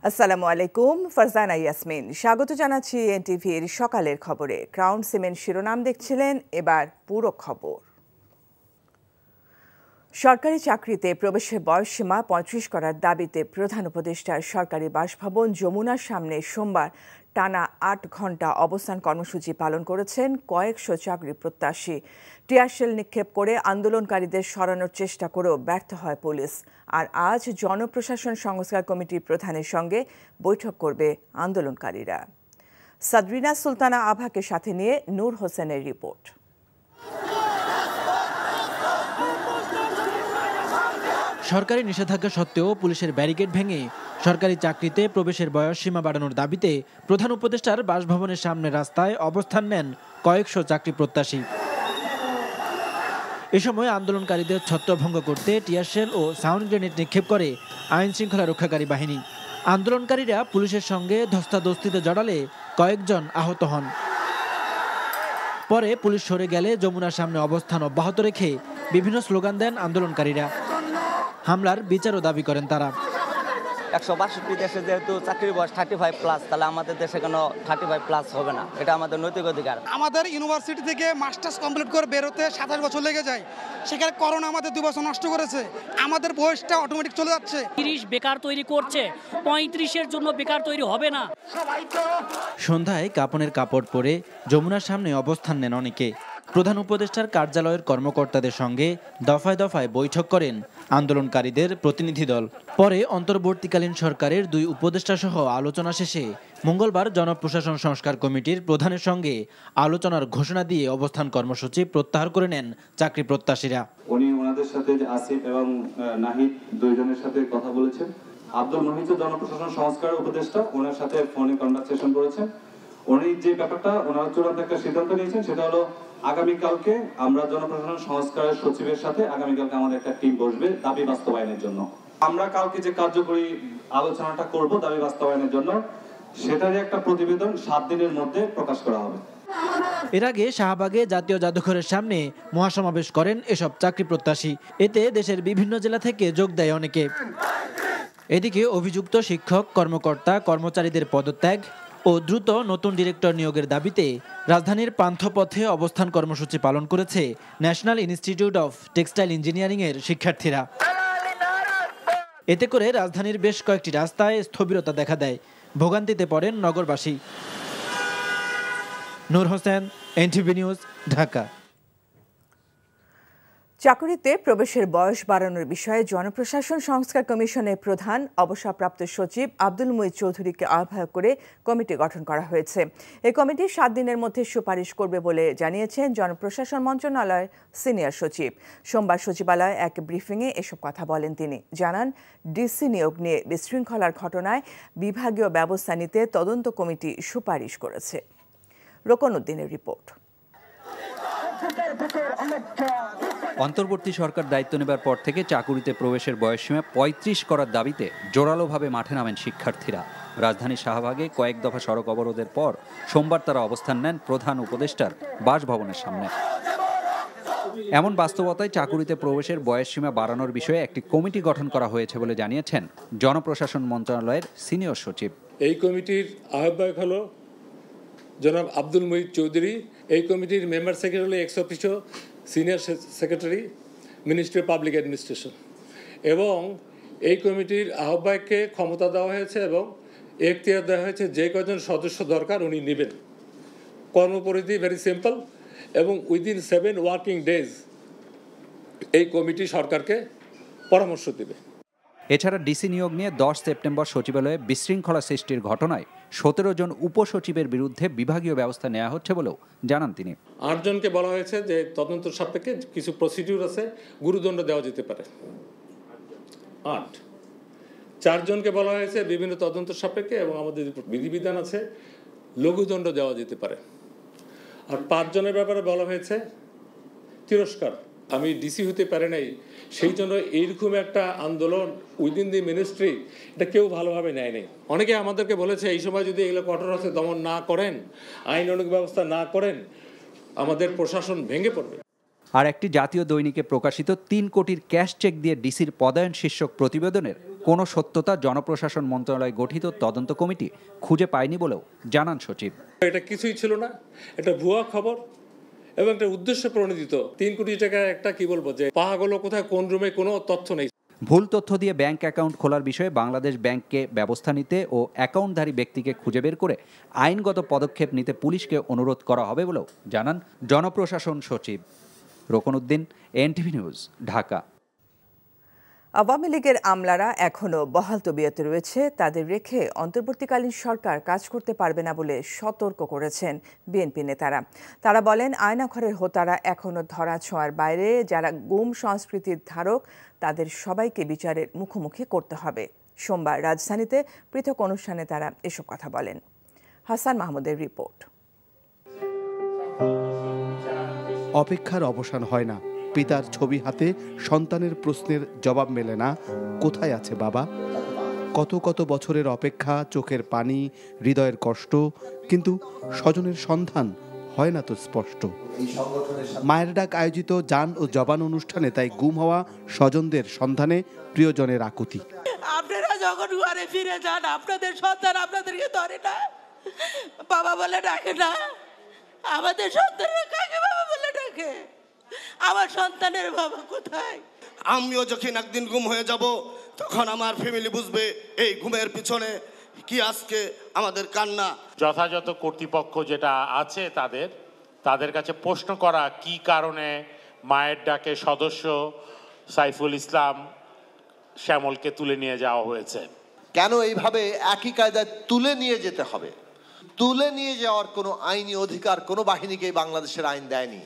আসসালামু আলাইকুম, ফারজানা ইয়াসমিন স্বাগত জানাচ্ছি এনটিভির সকালের খবরে। ক্রাউন সিমেন্ট শিরোনাম দেখছিলেন, এবার পুরো খবর। সরকারি চাকরিতে প্রবেশের বয়সসীমা ৩৫ করার দাবিতে প্রধান উপদেষ্টার সরকারি বাসভবন যমুনার সামনে সোমবার টানা ৮ ঘণ্টা অবস্থান কর্মসূচি পালন করেছেন কয়েকশো চাকরি প্রত্যাশী। টিয়ারশেল নিক্ষেপ করে আন্দোলনকারীদের সরানোর চেষ্টা করেও ব্যর্থ হয় পুলিশ। আর আজ জনপ্রশাসন সংস্কার কমিটির প্রধানের সঙ্গে বৈঠক করবে আন্দোলনকারীরা। সাদরিনা সুলতানা আভাকে সাথে নিয়ে নূর হোসেনের রিপোর্ট। সরকারি নিষেধাজ্ঞা সত্ত্বেও পুলিশের ব্যারিকেড ভেঙে সরকারি চাকরিতে প্রবেশের বয়স সীমা বাড়ানোর দাবিতে প্রধান উপদেষ্টার বাসভবনের সামনে রাস্তায় অবস্থান নেন কয়েকশো চাকরি প্রত্যাশী। এ সময় আন্দোলনকারীদের ছত্রভঙ্গ করতে টিয়ারশেল ও সাউন্ড গ্রেনেড নিক্ষেপ করে আইন শৃঙ্খলা রক্ষাকারী বাহিনী। আন্দোলনকারীরা পুলিশের সঙ্গে ধস্তাধস্তিতে জড়ালে কয়েকজন আহত হন। পরে পুলিশ সরে গেলে যমুনার সামনে অবস্থান অব্যাহত রেখে বিভিন্ন স্লোগান দেন আন্দোলনকারীরা। হামলার বিচারও দাবি করেন তারা। ১৬২ দেশে যেহেতু চাকরির বয়স 35+, তাহলে আমাদের দেশে কেন 35+ হবে না? এটা আমাদের নৈতিক অধিকার। আমাদের ইউনিভার্সিটি থেকে মাস্টার্স কমপ্লিট করে বেরোতে 27 বছর লেগে যায়। সেখানে করোনা আমাদের 2 বছর নষ্ট করেছে। আমাদের বয়সটা অটোমেটিক চলে যাচ্ছে। 30 বেকার তৈরি করছে, 35-এর জন্য বেকার তৈরি হবে না। সন্ধ্যায় কাপনের কাপড় পরে যমুনার সামনে অবস্থান নেন অনেকে। প্রধান উপদেষ্টার কার্যালয়ের কর্মকর্তাদের সঙ্গে দফায় দফায় বৈঠক করেন আন্দোলনকারীদের প্রতিনিধি দল। পরে অন্তর্বর্তীকালীন সরকারের 2 উপদেষ্টা সহ আলোচনা শেষে মঙ্গলবার জনপ্রশাসন সংস্কার কমিটির প্রধানের সঙ্গে আলোচনার ঘোষণা দিয়ে অবস্থান কর্মসূচি প্রত্যাহার করে নেন চাকরি প্রত্যাশীরা। উনি ওনাদের সাথে আসিফ এবং নাহিদ দুইজনের সাথে কথা বলেছেন। আব্দুল মুহিত জনপ্রশাসন সংস্কার উপদেষ্টা, ওনার সাথে ফোনে কনভারসেশন করেছেন। উনি যে ব্যাপারটা ওনারা চূড়ান্ত একটা সিদ্ধান্ত নিয়েছেন, সেটা হলো আগামীকালকে আমরা জনপ্রশাসন সংস্কারের সচিবের সাথে আগামীকালকে আমাদের একটা টিম বসবে দাবি বাস্তবায়নের জন্য। আমরা কালকে যে কার্যকরী আলোচনাটা করব দাবি বাস্তবায়নের জন্য, সেটারই একটা প্রতিবেদন 7 দিনের মধ্যে প্রকাশ করা হবে। এর আগে শাহবাগে জাতীয় জাদুঘরের সামনে মহাসমাবেশ করেন এসব চাকরি প্রত্যাশী। এতে দেশের বিভিন্ন জেলা থেকে যোগ দেয় অনেকে। এদিকে অভিযুক্ত শিক্ষক, কর্মকর্তা, কর্মচারীদের পদত্যাগ ও দ্রুত নতুন ডিরেক্টর নিয়োগের দাবিতে রাজধানীর পান্থপথে অবস্থান কর্মসূচি পালন করেছে national institute of textile engineering এর শিক্ষার্থীরা। এতে করে রাজধানীর বেশ কয়েকটি রাস্তায় স্থবিরতা দেখা দেয়। ভোগান্তিতে পড়েন নগরবাসী। নূর হোসেন, এনটিভি নিউজ, ঢাকা। চাকরিতে প্রবেশের বয়স বাড়ানোর বিষয়ে জনপ্রশাসন সংস্কার কমিশনের প্রধান অবসরপ্রাপ্ত সচিব আব্দুল মুহিত চৌধুরীকে আহ্বায়ক করে কমিটি গঠন করা হয়েছে। এই কমিটি 7 দিনের মধ্যে সুপারিশ করবে বলে জানিয়েছেন জনপ্রশাসন মন্ত্রণালয়ের সিনিয়র সচিব। সোমবার সচিবালয়ে এক ব্রিফিংয়ে এসব কথা বলেন তিনি। জানান, ডিসি নিয়োগ নিয়ে বিশৃঙ্খলার ঘটনায় বিভাগীয় ব্যবস্থা নিতে তদন্ত কমিটি সুপারিশ করেছে। রোকন উদ্দিনের রিপোর্ট। অন্তর্বর্তী সরকার দায়িত্ব নেবার পর থেকে চাকুরিতে প্রবেশের বয়সসীমা 35 করার দাবিতে জোরালোভাবে মাঠে নামেন শিক্ষার্থীরা। রাজধানীর শাহবাগে কয়েক দফা সড়ক অবরোধের পর সোমবার তারা অবস্থান নেন প্রধান উপদেষ্টার বাসভবনের সামনে। এমন বাস্তবতায় চাকুরিতে প্রবেশের বয়সসীমা বাড়ানোর বিষয়ে একটি কমিটি গঠন করা হয়েছে বলে জানিয়েছেন জনপ্রশাসন মন্ত্রণালয়ের সিনিয়র সচিব। এই কমিটির আহ্বায়ক হলো জনাব আব্দুল মুহিত চৌধুরী। এই কমিটির member secretary x officio senior secretary, ministry of public administration. এবং এই কমিটির আহ্বায়ককে ক্ষমতা দেওয়া হয়েছে এবং এখতিয়ার দেওয়া হয়েছে যে কজন সদস্য দরকার উনি নেবেন। কর্মপরিধি ভেরি সিম্পল, এবং উইদিন 7 ওয়ার্কিং ডেজ এই কমিটি সরকারকে পরামর্শ দেবে। এছাড়া ডিসি নিয়োগ নিয়ে 10 সেপ্টেম্বর সচিবালয়ে বিশৃঙ্খলা সৃষ্টির ঘটনায় 17 জন উপসচিবের বিরুদ্ধে বিভাগীয় ব্যবস্থা নেওয়া হচ্ছে বলেও জানান তিনি। 8 জনকে বলা হয়েছে যে তদন্ত সাপেক্ষে কিছু প্রসিডিউর আছে, গুরুদণ্ড দেওয়া যেতে পারে। 8 4 জনকে বলা হয়েছে বিভিন্ন তদন্ত সাপেক্ষে এবং আমাদের বিধিবিধান আছে, লঘুদণ্ড দেওয়া যেতে পারে। আর 5 জনের ব্যাপারে বলা হয়েছে তিরস্কার। আমি ডিসি হতে পারে নাই, সেই জন্য এইরকম একটা আন্দোলন উইদিন দি মিনিস্ট্রি এটা কেউ ভালোভাবে নেয় নাই। অনেকে আমাদেরকে বলেছে এই সময় যদি এগুলো কঠোর হস্তে দমন না করেন, আইন অনুগ ব্যবস্থা না করেন, আমাদের প্রশাসন ভেঙে পড়বে। আর একটি জাতীয় দৈনিকে প্রকাশিত ৩ কোটির ক্যাশ চেক দিয়ে ডিসির পদায়ন শীর্ষক প্রতিবেদনের কোনো সত্যতা জনপ্রশাসন মন্ত্রণালয় গঠিত তদন্ত কমিটি খুঁজে পায়নি বলেও জানান সচিব। এটা কিছুই ছিল না, এটা ভুয়া খবর এবং একটা উদ্দেশ্য প্রণোদিত ৩ কোটি টাকা একটা কি বলবো যে পাওয়া গেল কোথায় কোন রুমে কোনো তথ্য নেই। ভুল তথ্য দিয়ে ব্যাংক অ্যাকাউন্ট খোলার বিষয়ে বাংলাদেশ ব্যাংককে ব্যবস্থা নিতে ও অ্যাকাউন্টধারী ব্যক্তিকে খুঁজে বের করে আইনগত পদক্ষেপ নিতে পুলিশকে অনুরোধ করা হবে বলেও জানান জনপ্রশাসন সচিব। Rokonuddin, NTV news, Dhaka. আওয়ামী লীগের আমলারা এখনও বহাল তবিয়তে রয়েছে, তাদের রেখে অন্তর্বর্তীকালীন সরকার কাজ করতে পারবে না বলে সতর্ক করেছেন বিএনপি নেতারা। তারা বলেন, আয়নাঘরের হোতারা এখনও ধরাছোঁয়ার বাইরে, যারা গুম সংস্কৃতির ধারক তাদের সবাইকে বিচারের মুখোমুখি করতে হবে। সোমবার রাজধানীতে পৃথক অনুষ্ঠানে তারা এসব কথা বলেন। হাসান মাহমুদের রিপোর্ট। অপেক্ষার অবসান হয় না, পিতার ছবি হাতে সন্তানের প্রশ্নের জবাব মেলে না, কোথায় আছে বাবা? কত কত বছরের অপেক্ষা, চোখের পানি, হৃদয়ের কষ্ট, কিন্তু স্বজনের সন্ধান হয় না তো স্পষ্ট। মায়ের ডাক আয়োজিত জান ও জবান অনুষ্ঠানে তাই গুম হওয়া স্বজনদের সন্ধানে প্রিয়জনের আকুতি। আপনারা যখন ঘরে ফিরে যান, আপনাদের সন্তান আপনাদেরকে ধরে না, বাবা বলে ডাকে না। আমাদের সন্তানরা কাকে বাবা বলে ডাকে? আমার সন্তানের বাবা কোথায়? আমিও যখন একদিন গুম হয়ে যাব, তখন আমার ফ্যামিলি বুঝবে এই ঘুমের পিছনে কি আজকে আমাদের কান্না। যথাযথ কর্তৃপক্ষ যেটা আছে তাদের কাছে প্রশ্ন করা, কি কারণে মায়ের ডাকে সদস্য সাইফুল ইসলাম শ্যামলকে তুলে নিয়ে যাওয়া হয়েছে, কেন এইভাবে একই কায়দায় তুলে নিয়ে যেতে হবে? তুলে নিয়ে যাওয়ার কোনো আইনি অধিকার কোনো বাহিনীকে বাংলাদেশের আইন দেয়নি।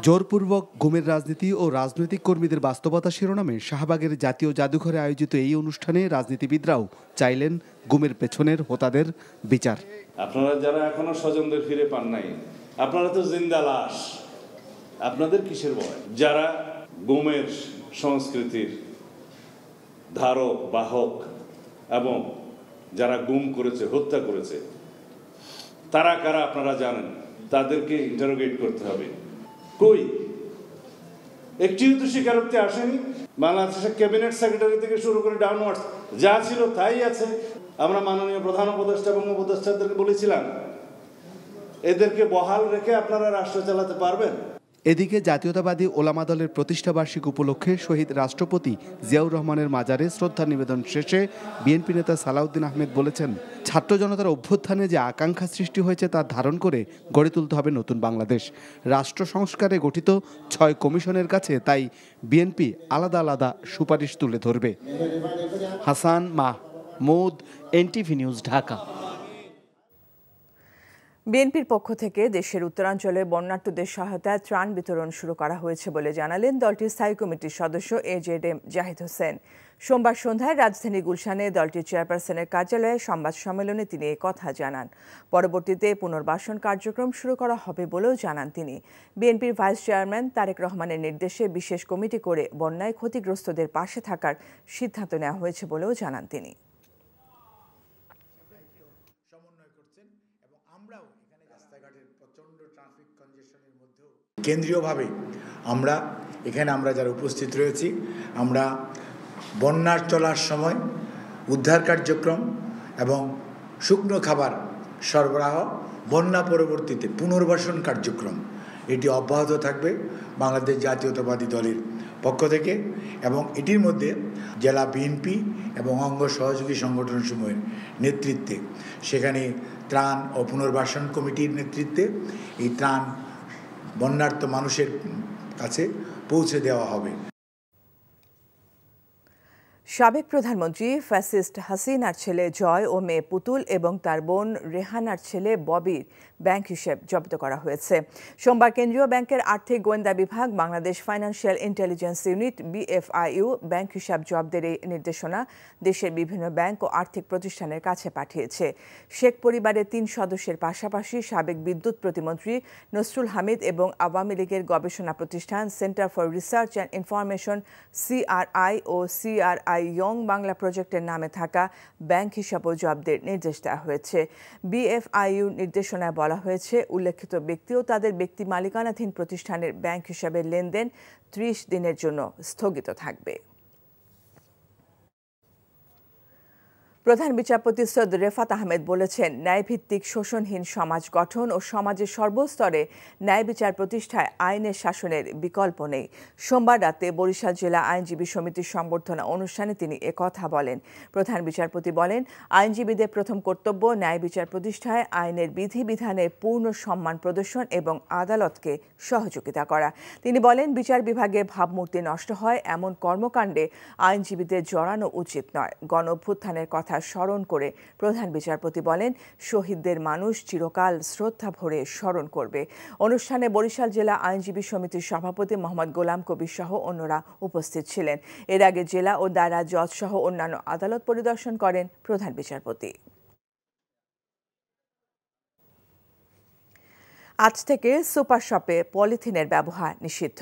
জোরপূর্বক গুমের রাজনীতি ও রাজনৈতিক কর্মীদের বাস্তবতা শিরোনামে শাহবাগের জাতীয় জাদুঘরে আয়োজিত এই অনুষ্ঠানে রাজনীতিবিদরাও চাইলেন গুমের পেছনের হোতাদের বিচার। আপনারা যারা এখনো স্বজনদের ফিরে পান নাই, আপনারা তো জিন্দা লাশ, আপনাদের কিসের ভয়? যারা গুমের সংস্কৃতির ধারক বাহক এবং যারা গুম করেছে, হত্যা করেছে, তারা কারা আপনারা জানেন, তাদেরকে ইন্টারোগেট করতে হবে। কই একটিও তো স্বীকারোক্তি আসেনি। বাংলাদেশের ক্যাবিনেট সেক্রেটারি থেকে শুরু করে ডাউনওয়ার্ডস যা ছিল তাই আছে। আমরা মাননীয় প্রধান উপদেষ্টা এবং উপদেষ্টাদেরকে বলেছিলাম, এদেরকে বহাল রেখে আপনারা রাষ্ট্র চালাতে পারবেন। এদিকে জাতীয়তাবাদী ওলামা দলের প্রতিষ্ঠাবার্ষিকী উপলক্ষে শহীদ রাষ্ট্রপতি জিয়াউর রহমানের মাজারে শ্রদ্ধা নিবেদন শেষে বিএনপি নেতা সালাউদ্দিন আহমেদ বলেছেন, ছাত্র জনতার অভ্যুত্থানে যে আকাঙ্ক্ষা সৃষ্টি হয়েছে তা ধারণ করে গড়ে তুলতে হবে নতুন বাংলাদেশ। রাষ্ট্র সংস্কারে গঠিত ৬ কমিশনের কাছে তাই বিএনপি আলাদা আলাদা সুপারিশ তুলে ধরবে। Hasan Mahmud, NTV news, Dhaka. বিএনপির পক্ষ থেকে দেশের উত্তরাঞ্চলে বন্যার্তদের সহায়তায় ত্রাণ বিতরণ শুরু করা হয়েছে বলে জানালেন দলটির স্থায়ী কমিটির সদস্য এজেডএম জাহিদ হোসেন। সোমবার সন্ধ্যায় রাজধানী গুলশানে দলটির চেয়ারপারসনের কার্যালয়ে সংবাদ সম্মেলনে তিনি এই কথা জানান। পরবর্তীতে পুনর্বাসন কার্যক্রম শুরু করা হবে বলেও জানান তিনি। বিএনপির ভাইস চেয়ারম্যান তারেক রহমানের নির্দেশে বিশেষ কমিটি করে বন্যায় ক্ষতিগ্রস্তদের পাশে থাকার সিদ্ধান্ত নেওয়া হয়েছে বলেও জানান তিনি। কেন্দ্রীয়ভাবে আমরা যারা উপস্থিত রয়েছি, আমরা বন্যার চলার সময় উদ্ধার কার্যক্রম এবং শুকনো খাবার সরবরাহ, বন্যা পরবর্তীতে পুনর্বাসন কার্যক্রম এটি অব্যাহত থাকবে বাংলাদেশ জাতীয়তাবাদী দলের পক্ষ থেকে। এবং এটির মধ্যে জেলা বিএনপি এবং অঙ্গ সহযোগী সংগঠনসমূহের নেতৃত্বে, সেখানে ত্রাণ ও পুনর্বাসন কমিটির নেতৃত্বে এই ত্রাণ বন্যার্ত মানুষের কাছে পৌঁছে দেওয়া হবে। সাবেক প্রধানমন্ত্রী ফ্যাসিস্ট হাসিনার ছেলে জয় ও মেয়ে পুতুল এবং তার বোন রেহানার ছেলে ববির ব্যাংক হিসেব জব্দ করা হয়েছে। সোমবার কেন্দ্রীয় ব্যাংকের আর্থিক গোয়েন্দা বিভাগ Bangladesh financial intelligence unit BFIU bank হিসাব জব্দের এই নির্দেশনা দেশের বিভিন্ন ব্যাংক ও আর্থিক প্রতিষ্ঠানের কাছে পাঠিয়েছে। শেখ পরিবারের 3 সদস্যের পাশাপাশি সাবেক বিদ্যুৎ প্রতিমন্ত্রী নসরুল হামিদ এবং আওয়ামী লীগের গবেষণা প্রতিষ্ঠান centre for research and information CRI ও CRI BFI ইয়ং বাংলা প্রজেক্টের নামে থাকা ব্যাংক হিসাবও জব্দের নির্দেশ দেওয়া হয়েছে। BFIU নির্দেশনায় বলা হয়েছে, উল্লেখিত ব্যক্তি ও তাদের ব্যক্তি মালিকানাধীন প্রতিষ্ঠানের ব্যাংক হিসাবের লেনদেন 30 দিনের জন্য স্থগিত থাকবে। প্রধান বিচারপতি সৈয়দ রেফাত আহমেদ বলেছেন, ন্যায়ভিত্তিক শোষণহীন সমাজ গঠন ও সমাজের সর্বস্তরে ন্যায় বিচার প্রতিষ্ঠায় আইনের শাসনের বিকল্প নেই। সোমবার রাতে বরিশাল জেলা আইনজীবী সমিতির সংবর্ধনা অনুষ্ঠানে তিনি একথা বলেন। প্রধান বিচারপতি বলেন, আইনজীবীদের প্রথম কর্তব্য ন্যায় বিচার প্রতিষ্ঠায় আইনের বিধিবিধানে পূর্ণ সম্মান প্রদর্শন এবং আদালতকে সহযোগিতা করা। তিনি বলেন, বিচার বিভাগে ভাবমূর্তি নষ্ট হয় এমন কর্মকাণ্ডে আইনজীবীদের জড়ানো উচিত নয়। গণ অভ্যুত্থানের কথা স্মরণ করে প্রধান বিচারপতি বলেন, শহীদদের মানুষ চিরকাল শ্রদ্ধা ভরে স্মরণ করবে। অনুষ্ঠানে বরিশাল জেলা আইনজীবী সমিতির সভাপতি মোহাম্মদ গোলাম কবির সহ অন্যরা উপস্থিত ছিলেন। এর আগে জেলা ও দায়রা জজ সহ অন্যান্য আদালত পরিদর্শন করেন প্রধান বিচারপতি। আজ থেকে সুপার শপে পলিথিনের ব্যবহার নিষিদ্ধ।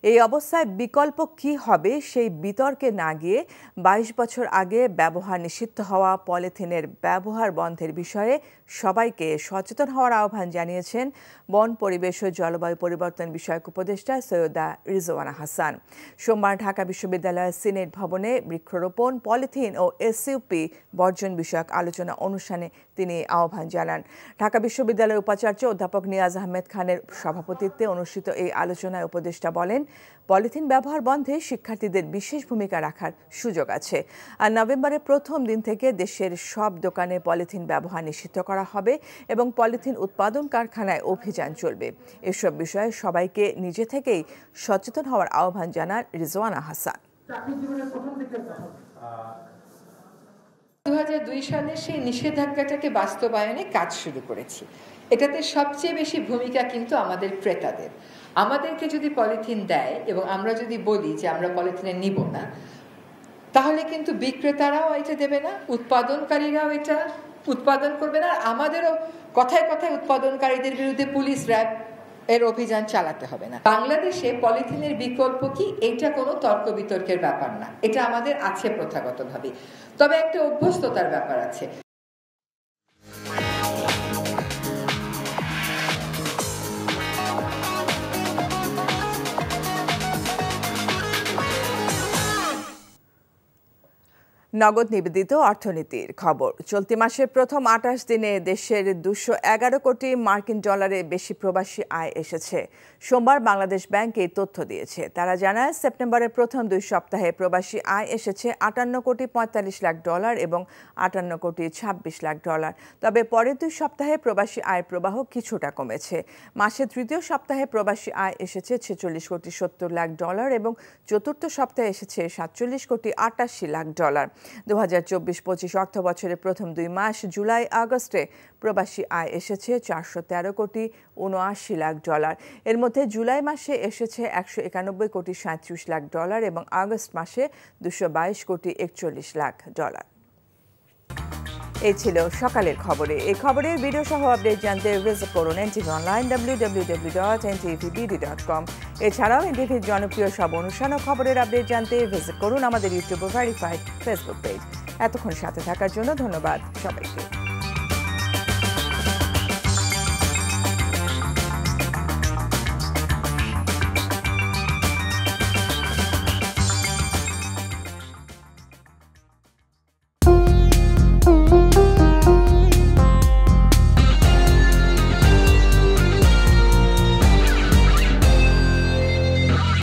এই অবস্থায় বিকল্প কি হবে সেই বিতর্কে না গিয়ে 22 বছর আগে ব্যবহার নিষিদ্ধ হওয়া পলিথিনের ব্যবহার বন্ধের বিষয়ে সবাইকে সচেতন হওয়ার আহ্বান জানিয়েছেন বন, পরিবেশ ও জলবায়ু পরিবর্তন বিষয়ক উপদেষ্টা সৈয়দা রিজওয়ানা হাসান। সোমবার ঢাকা বিশ্ববিদ্যালয়ের সিনেট ভবনে বৃক্ষরোপণ, পলিথিন ও এসইউপি বর্জন বিষয়ক আলোচনা অনুষ্ঠানে তিনি আহ্বান জানান। ঢাকা বিশ্ববিদ্যালয়ের উপাচার্য অধ্যাপক নিয়াজ আহমেদ খানের সভাপতিত্বে অনুষ্ঠিত এই আলোচনায় উপদেষ্টা বলেন, পলিথিন ব্যবহার বন্ধে শিক্ষার্থীদের বিশেষ ভূমিকা রাখার সুযোগ আছে। আর নভেম্বরের প্রথম দিন থেকে দেশের সব দোকানে পলিথিন ব্যবহার নিষিদ্ধ করা হবে এবং পলিথিন উৎপাদন কারখানায় অভিযান চলবে। এসব বিষয়ে সবাইকে নিজে থেকেই সচেতন হওয়ার আহ্বান জানান রিজওয়ানা হাসান। 2002 সালে সেই নিষেধাজ্ঞাটাকে বাস্তবায়নে কাজ শুরু করেছি। এটাতে সবচেয়ে বেশি ভূমিকা কিন্তু আমাদের ক্রেতাদের। আমাদেরকে যদি পলিথিন দেয় এবং আমরা যদি বলি যে আমরা পলিথিনে নিব না, তাহলে কিন্তু বিক্রেতারাও এটা দেবে না, উৎপাদনকারীরাও এটা উৎপাদন করবে না। আমাদেরও কথায় কথায় উৎপাদনকারীদের বিরুদ্ধে পুলিশ, র্যাব এর অভিযান চালাতে হবে না। বাংলাদেশে পলিথিনের বিকল্প কি, এটা কোনো তর্ক বিতর্কের ব্যাপার না। এটা আমাদের আছে প্রথাগতভাবে, তবে একটা অভ্যস্ততার ব্যাপার আছে। নগদ নিবেদিত অর্থনীতির খবর। চলতি মাসের প্রথম 28 দিনে দেশের 211 কোটি মার্কিন ডলারের বেশি প্রবাসী আয় এসেছে। সোমবার বাংলাদেশ ব্যাংক এই তথ্য দিয়েছে। তারা জানায়, সেপ্টেম্বরের প্রথম 2 সপ্তাহে প্রবাসী আয় এসেছে 58 কোটি 45 লাখ ডলার এবং 58 কোটি 26 লাখ ডলার। তবে পরের 2 সপ্তাহে প্রবাসী আয় প্রবাহ কিছুটা কমেছে। মাসের তৃতীয় সপ্তাহে প্রবাসী আয় এসেছে 46 কোটি 70 লাখ ডলার এবং চতুর্থ সপ্তাহে এসেছে 47 কোটি 88 লাখ ডলার। 2024-25 অর্থ বছরের প্রথম 2 মাস জুলাই আগস্টে প্রবাসী আয় এসেছে 413 কোটি 79 লাখ ডলার। এর মধ্যে জুলাই মাসে এসেছে 191 কোটি 37 লাখ ডলার এবং আগস্ট মাসে 222 কোটি 41 লাখ ডলার। এই ছিল সকালের খবরে। এই খবরের ভিডিও সহ আপডেট জানতে ভিজিট করুন NTV অনলাইন www.ntvbd.com। এছাড়াও NTVর জনপ্রিয় সব অনুষ্ঠান ও খবরের আপডেট জানতে ভিজিট করুন আমাদের ইউটিউব ভেরিফাইড ফেসবুক পেজ। এতক্ষণ সাথে থাকার জন্য ধন্যবাদ সবাইকে।